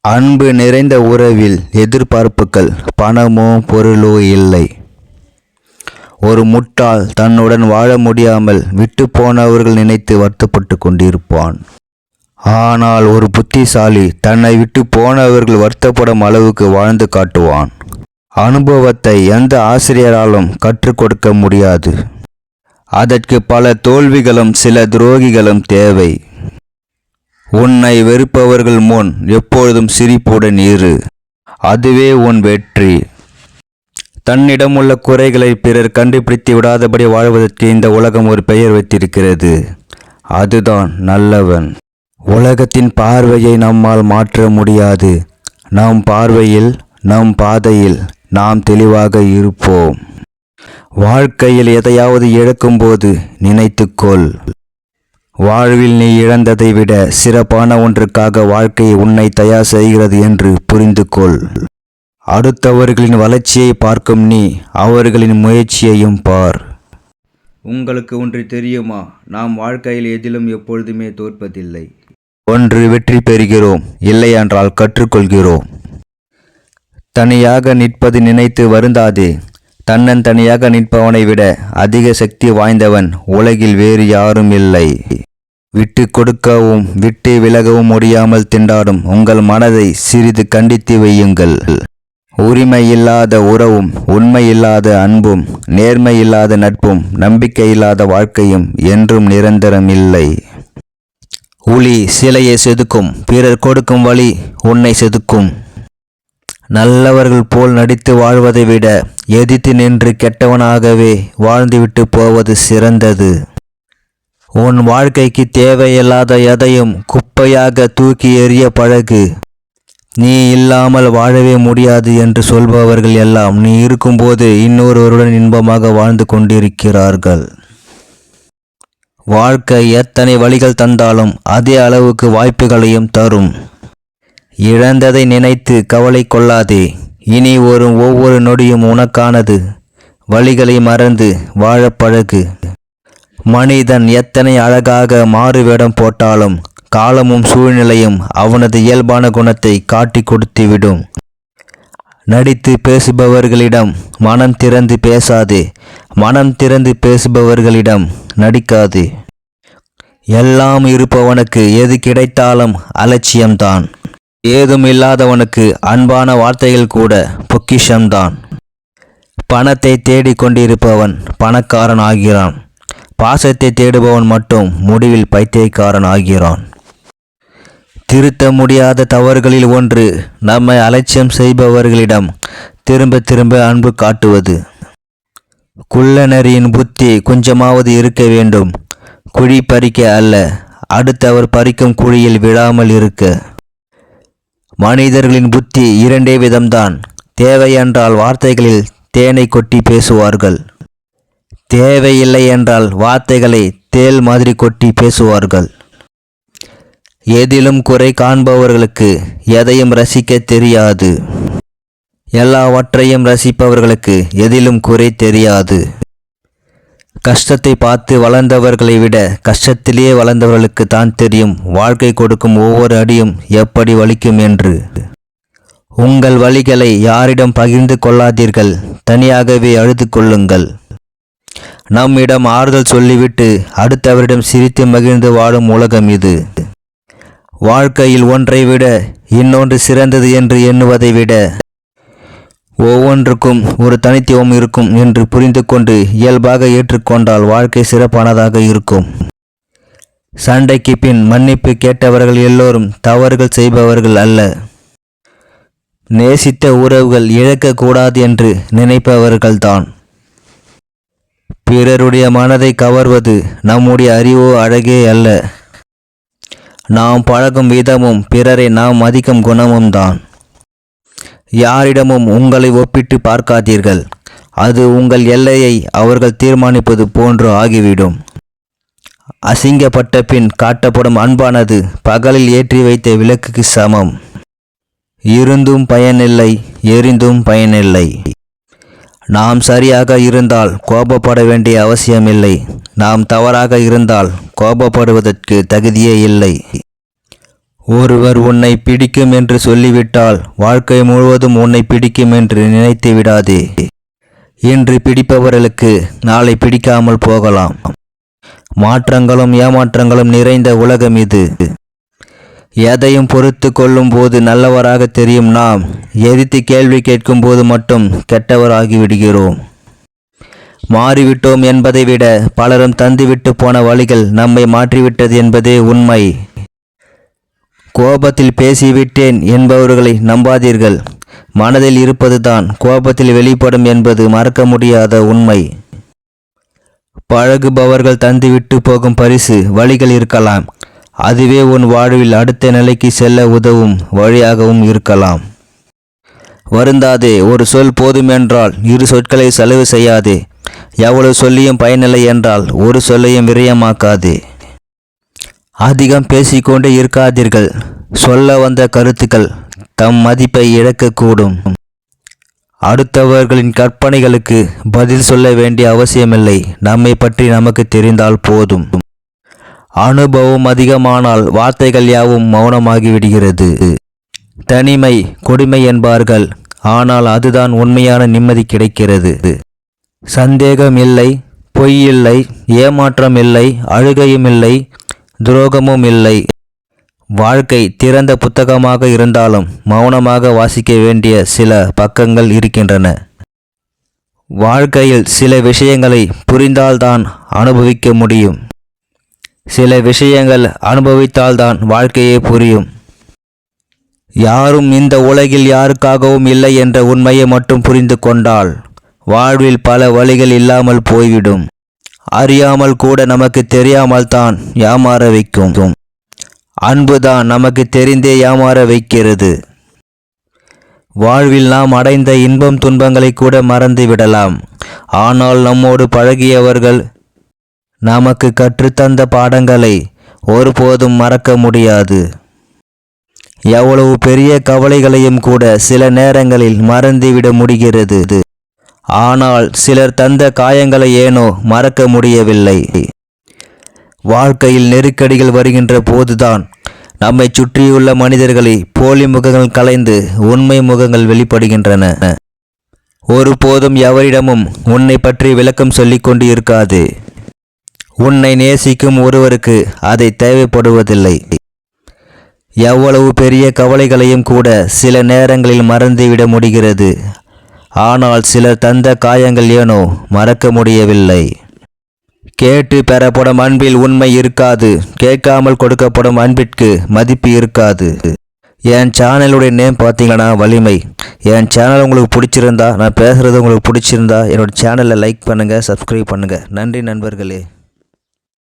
அன்பு நிறைந்த உறவில் எதிர்பார்ப்புகள் பணமோ பொருளோ இல்லை. ஒரு முட்டாள் தன்னுடன் வாழ முடியாமல் விட்டு போனவர்கள் நினைத்து வருத்தப்பட்டு கொண்டிருப்பான். ஆனால் ஒரு புத்திசாலி தன்னை விட்டு போனவர்கள் வருத்தப்படும் அளவுக்கு வாழ்ந்து காட்டுவான். அனுபவத்தை எந்த ஆசிரியராலும் கற்றுக் கொடுக்க முடியாது. அதற்கு பல தோல்விகளும் சில துரோகிகளும் தேவை. உன்னை வெறுப்பவர்கள் முன் எப்பொழுதும் சிரிப்புடன் இரு. அதுவே உன் வெற்றி. தன்னிடமுள்ள குறைகளை பிறர் கண்டுபிடித்து விடாதபடி வாழ்வதற்கு இந்த உலகம் ஒரு பெயர் வைத்திருக்கிறது. அதுதான் நல்லவன். உலகத்தின் பார்வையை நம்மால் மாற்ற முடியாது. நம் பார்வையில், நம் பாதையில் நாம் தெளிவாக இருப்போம். வாழ்க்கையில் எதையாவது இழக்கும்போது நினைத்துக்கொள், வாழ்வில் நீ இழந்ததை விட சிறப்பான ஒன்றுக்காக வாழ்க்கையை உன்னை தயார் செய்கிறது என்று புரிந்து கொள். அடுத்தவர்களின் வளர்ச்சியை பார்க்கும் நீ அவர்களின் முயற்சியையும் பார். உங்களுக்கு ஒன்று தெரியுமா? நாம் வாழ்க்கையில் எதிலும் எப்பொழுதுமே தோற்பதில்லை. ஒன்று வெற்றி பெறுகிறோம், இல்லையென்றால் கற்றுக்கொள்கிறோம். தனியாக நிற்பது நினைத்து வருந்தாதே. தன்னந்தனியாக நிற்பவனை விட அதிக சக்தி வாய்ந்தவன் உலகில் வேறு யாரும் இல்லை. விட்டு கொடுக்கவும் விட்டு விலகவும் முடியாமல் திண்டாடும் உங்கள் மனதை சிறிது கண்டித்து வையுங்கள். உரிமை இல்லாத உறவும், உண்மை இல்லாத அன்பும், நேர்மை இல்லாத நட்பும், நம்பிக்கை இல்லாத வாழ்க்கையும் என்றும் நிரந்தரம் இல்லை. உளி சிலையை செதுக்கும், பிறர் கொடுக்கும் வழி உன்னை செதுக்கும். நல்லவர்கள் போல் நடித்து வாழ்வதை விட எதிர்த்து நின்று கெட்டவனாகவே வாழ்ந்துவிட்டு போவது சிறந்தது. உன் வாழ்க்கைக்கு தேவையில்லாத எதையும் குப்பையாக தூக்கி எறிய பழகு. நீ இல்லாமல் வாழவே முடியாது என்று சொல்பவர்கள் எல்லாம் நீ இருக்கும்போது இன்னொருவருடன் இன்பமாக வாழ்ந்து கொண்டிருக்கிறார்கள். வாழ்க்கை எத்தனை வழிகள் தந்தாலும் அதே அளவுக்கு வாய்ப்புகளையும் தரும். இழந்ததை நினைத்து கவலை கொள்ளாதே. இனி வரும் ஒவ்வொரு நொடியும் உனக்கானது. வழிகளை மறந்து வாழ பழகு. மனிதன் எத்தனை அழகாக மாறுவேடம் போட்டாலும் காலமும் சூழ்நிலையும் அவனது இயல்பான குணத்தை காட்டி கொடுத்துவிடும். நடித்து பேசுபவர்களிடம் மனம் திறந்து பேசாதே. மனம் திறந்து பேசுபவர்களிடம் நடிக்காதே. எல்லாம் இருப்பவனுக்கு எது கிடைத்தாலும் அலட்சியம்தான். ஏதும் இல்லாதவனுக்கு அன்பான வார்த்தைகள் கூட பொக்கிஷம்தான். பணத்தை தேடிக் கொண்டிருப்பவன் பணக்காரன் ஆகிறான். பாசத்தை தேடுபவன் மட்டும் முடிவில் பைத்தியக்காரன் ஆகிறான். திருத்த முடியாத தவறுகளில் ஒன்று நம்மை அலட்சியம் செய்பவர்களிடம் திரும்ப திரும்ப அன்பு காட்டுவது. குள்ளநரியின் புத்தி கொஞ்சமாவது இருக்க வேண்டும். குழி பறிக்க அல்ல, அடுத்தவர் பறிக்கும் குழியில் விழாமல் இருக்க. மனிதர்களின் புத்தி இரண்டே விதம்தான். தேவையென்றால் வார்த்தைகளில் தேனை கொட்டி பேசுவார்கள். தேவையில்லை என்றால் வார்த்தைகளை தேள் மாதிரி கொட்டி பேசுவார்கள். எதிலும் குறை காண்பவர்களுக்கு எதையும் ரசிக்க தெரியாது. எல்லாவற்றையும் ரசிப்பவர்களுக்கு எதிலும் குறை தெரியாது. கஷ்டத்தை பார்த்து வளர்ந்தவர்களை விட கஷ்டத்திலேயே வளர்ந்தவர்களுக்கு தான் தெரியும் வாழ்க்கை கொடுக்கும் ஒவ்வொரு அடியும் எப்படி வலிக்கும் என்று. உங்கள் வலிகளை யாரிடம் பகிர்ந்து கொள்ளாதீர்கள். தனியாகவே அழுது கொள்ளுங்கள். நம்மிடம் ஆறுதல் சொல்லிவிட்டு அடுத்தவரிடம் சிரித்து மகிழ்ந்து வாழும் உலகம் இது. வாழ்க்கையில் ஒன்றை விட இன்னொன்று சிறந்தது என்று எண்ணுவதை விட ஒவ்வொன்றுக்கும் ஒரு தனித்துவம் இருக்கும் என்று புரிந்து கொண்டு இயல்பாக ஏற்றுக்கொண்டால் வாழ்க்கை சிறப்பானதாக இருக்கும். சண்டைக்கு பின் மன்னிப்பு கேட்டவர்கள் எல்லோரும் தவறுகள் செய்பவர்கள் அல்ல. நேசித்த உறவுகள் இழக்கக்கூடாது என்று நினைப்பவர்கள்தான். பிறருடைய மனதை கவர்வது நம்முடைய அறிவோ அழகே அல்ல. நாம் பழகும் விதமும் பிறரை நாம் மதிக்கும் குணமும் தான். யாரிடமும் உங்களை ஒப்பிட்டு பார்க்காதீர்கள். அது உங்கள் எல்லையை அவர்கள் தீர்மானிப்பது போன்று ஆகிவிடும். அசிங்கப்பட்ட பின் காட்டப்படும் அன்பானது பகலில் ஏற்றி வைத்த விளக்குக்கு சமம். இருந்தும் பயனில்லை, எரிந்தும் பயனில்லை. நாம் சரியாக இருந்தால் கோபப்பட வேண்டிய அவசியமில்லை. நாம் தவறாக இருந்தால் கோபப்படுவதற்கு தகுதியே இல்லை. ஒருவர் உன்னை பிடிக்கும் என்று சொல்லிவிட்டால் வாழ்க்கை முழுவதும் உன்னை பிடிக்கும் என்று நினைத்து விடாதே. இன்று பிடிப்பவர்களுக்கு நாளை பிடிக்காமல் போகலாம். மாற்றங்களும் ஏமாற்றங்களும் நிறைந்த உலகம் இது. எதையும் பொறுத்து கொள்ளும் போது நல்லவராக தெரியும் நாம், எதிர்த்து கேள்வி கேட்கும் போது மட்டும் கெட்டவராகிவிடுகிறோம். மாறிவிட்டோம் என்பதை விட பலரும் தந்துவிட்டு போன வழிகள் நம்மை மாற்றிவிட்டது என்பதே உண்மை. கோபத்தில் பேசிவிட்டேன் என்பவர்களை நம்பாதீர்கள். மனதில் இருப்பதுதான் கோபத்தில் வெளிப்படும் என்பது மறக்க முடியாத உண்மை. பழகுபவர்கள் தந்துவிட்டு போகும் பரிசு வழிகள் இருக்கலாம். அதுவே உன் வாழ்வில் அடுத்த நிலைக்கு செல்ல உதவும் வழியாகவும் இருக்கலாம். வருந்தாதே. ஒரு சொல் போதுமென்றால் இரு சொற்களை செலவு செய்யாதே. எவ்வளவு சொல்லியும் பயனில்லை என்றால் ஒரு சொல்லையும் விரயமாக்காதே. அதிகம் பேசிக்கொண்டே இருக்காதீர்கள். சொல்ல வந்த கருத்துக்கள் தம் மதிப்பை இழக்கக்கூடும். அடுத்தவர்களின் கற்பனைகளுக்கு பதில் சொல்ல வேண்டிய அவசியமில்லை. நம்மை பற்றி நமக்கு தெரிந்தால் போதும். அனுபவம் அதிகமானால் வார்த்தைகள் யாவும் மௌனமாகிவிடுகிறது. தனிமை கொடுமை என்பார்கள், ஆனால் அதுதான் உண்மையான நிம்மதி கிடைக்கிறது. சந்தேகம் இல்லை, பொய் இல்லை, ஏமாற்றம் இல்லை, அழுகையும் இல்லை, துரோகமும் இல்லை. வாழ்க்கை திறந்த புத்தகமாக இருந்தாலும் மௌனமாக வாசிக்க வேண்டிய சில பக்கங்கள் இருக்கின்றன. வாழ்க்கையில் சில விஷயங்களை புரிந்தால்தான் அனுபவிக்க முடியும். சில விஷயங்கள் அனுபவித்தால்தான் வாழ்க்கையே புரியும். யாரும் இந்த உலகில் யாருக்காகவும் இல்லை என்ற உண்மையை மட்டும் புரிந்து கொண்டால் வாழ்வில் பல வழிகள் இல்லாமல் போய்விடும். அறியாமல் கூட நமக்கு தெரியாமல் தான் ஏமாற வைக்கும். அன்புதான் நமக்கு தெரிந்தே ஏமாற வைக்கிறது. வாழ்வில் நாம் அடைந்த இன்பம் துன்பங்களை கூட மறந்து விடலாம். ஆனால் நம்மோடு பழகியவர்கள் நமக்கு கற்றுத்தந்த பாடங்களை ஒருபோதும் மறக்க முடியாது. எவ்வளவு பெரிய கவலைகளையும் கூட சில நேரங்களில் மறந்துவிட முடிகிறது. ஆனால் சிலர் தந்த காயங்களை ஏனோ மறக்க முடியவில்லை. வாழ்க்கையில் நெருக்கடிகள் வருகின்ற போதுதான் நம்மை சுற்றியுள்ள மனிதர்களை போலி முகங்கள் கலைந்து உண்மை முகங்கள் வெளிப்படுகின்றன. ஒருபோதும் எவரிடமும் உன்னை பற்றி விளக்கம் சொல்லிக் கொண்டு இருக்காது. உன்னை நேசிக்கும் ஒருவருக்கு அதை தேவைப்படுவதில்லை. எவ்வளவு பெரிய கவலைகளையும் கூட சில நேரங்களில் மறந்துவிட முடிகிறது. ஆனால் சிலர் தந்த காயங்கள் ஏனோ மறக்க முடியவில்லை. கேட்டு பெறப்படும் அன்பில் உண்மை இருக்காது. கேட்காமல் கொடுக்கப்படும் அன்பிற்கு மதிப்பு இருக்காது. என் சேனலுடைய நேம் பார்த்தீங்கன்னா வலிமை. என் சேனல் உங்களுக்கு பிடிச்சிருந்தா, நான் பேசுகிறது உங்களுக்கு பிடிச்சிருந்தா என்னோட சேனலை லைக் பண்ணுங்கள், சப்ஸ்கிரைப் பண்ணுங்கள். நன்றி நண்பர்களே.